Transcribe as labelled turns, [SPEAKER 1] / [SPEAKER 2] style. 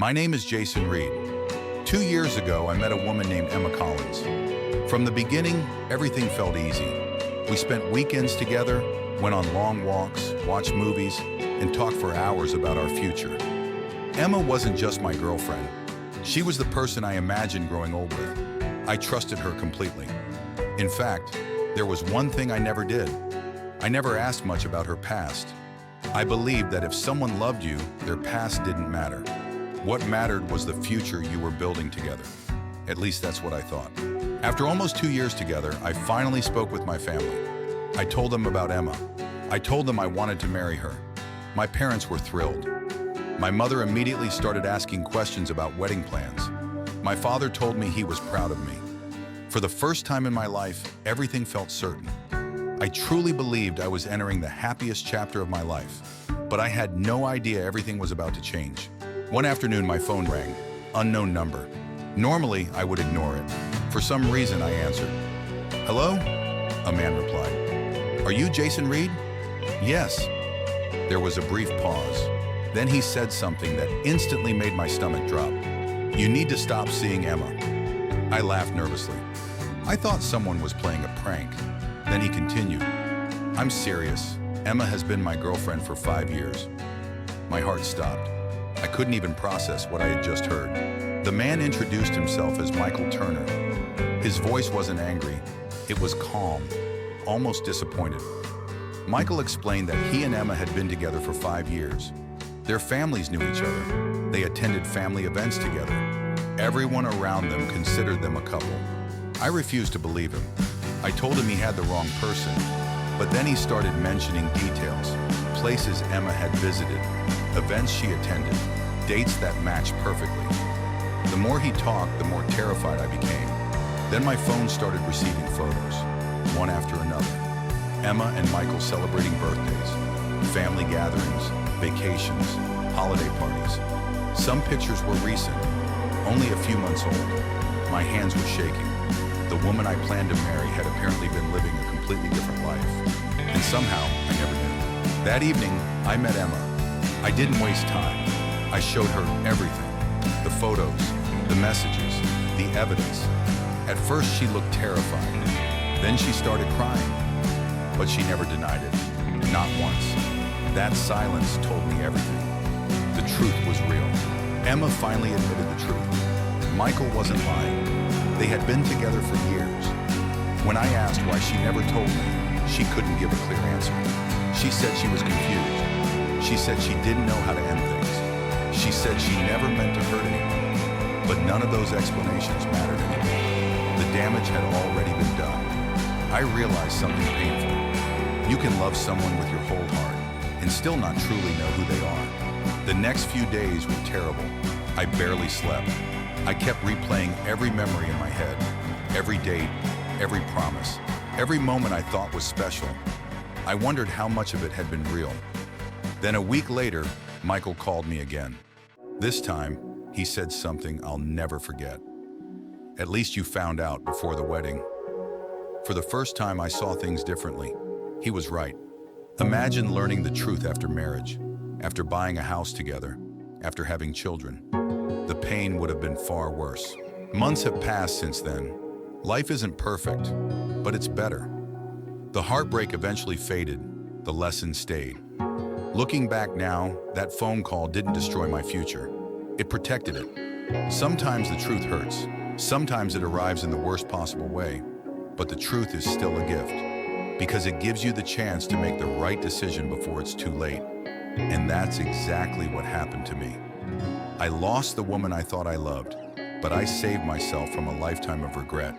[SPEAKER 1] My name is Jason Reed. 2 years ago, I met a woman named Emma Collins. From the beginning, everything felt easy. We spent weekends together, went on long walks, watched movies, and talked for hours about our future. Emma wasn't just my girlfriend. She was the person I imagined growing old with. I trusted her completely. In fact, there was one thing I never did. I never asked much about her past. I believed that if someone loved you, their past didn't matter. What mattered was the future you were building together. At least that's what I thought. After almost 2 years together, I finally spoke with my family. I told them about Emma. I told them I wanted to marry her. My parents were thrilled. My mother immediately started asking questions about wedding plans. My father told me he was proud of me. For the first time in my life, everything felt certain. I truly believed I was entering the happiest chapter of my life, but I had no idea everything was about to change. One afternoon, my phone rang. Unknown number. Normally, I would ignore it. For some reason, I answered. "Hello?" A man replied. "Are you Jason Reed?" "Yes." There was a brief pause. Then he said something that instantly made my stomach drop. "You need to stop seeing Emma." I laughed nervously. I thought someone was playing a prank. Then he continued. "I'm serious. Emma has been my girlfriend for 5 years." My heart stopped. I couldn't even process what I had just heard. The man introduced himself as Michael Turner. His voice wasn't angry. It was calm, almost disappointed. Michael explained that he and Emma had been together for 5 years. Their families knew each other. They attended family events together. Everyone around them considered them a couple. I refused to believe him. I told him he had the wrong person, but then he started mentioning details, places Emma had visited, events she attended, dates that matched perfectly. The more he talked, the more terrified I became. Then my phone started receiving photos, one after another. Emma and Michael celebrating birthdays, family gatherings, vacations, holiday parties. Some pictures were recent, only a few months old. My hands were shaking. The woman I planned to marry had apparently been living a completely different life. And somehow, I never knew. That evening, I met Emma. I didn't waste time. I showed her everything. The photos, the messages, the evidence. At first, she looked terrified. Then she started crying. But she never denied it. Not once. That silence told me everything. The truth was real. Emma finally admitted the truth. Michael wasn't lying. They had been together for years. When I asked why she never told me, she couldn't give a clear answer. She said she was confused. She said she didn't know how to end things. She said she never meant to hurt anyone. But none of those explanations mattered anymore. The damage had already been done. I realized something painful. You can love someone with your whole heart and still not truly know who they are. The next few days were terrible. I barely slept. I kept replaying every memory in my head, every date, every promise, every moment I thought was special. I wondered how much of it had been real. Then a week later, Michael called me again. This time, he said something I'll never forget. "At least you found out before the wedding." For the first time, I saw things differently. He was right. Imagine learning the truth after marriage, after buying a house together, after having children. The pain would have been far worse. Months have passed since then. Life isn't perfect, but it's better. The heartbreak eventually faded. The lesson stayed. Looking back now, that phone call didn't destroy my future. It protected it. Sometimes the truth hurts. Sometimes it arrives in the worst possible way. But the truth is still a gift, because it gives you the chance to make the right decision before it's too late. And that's exactly what happened to me. I lost the woman I thought I loved, but I saved myself from a lifetime of regret.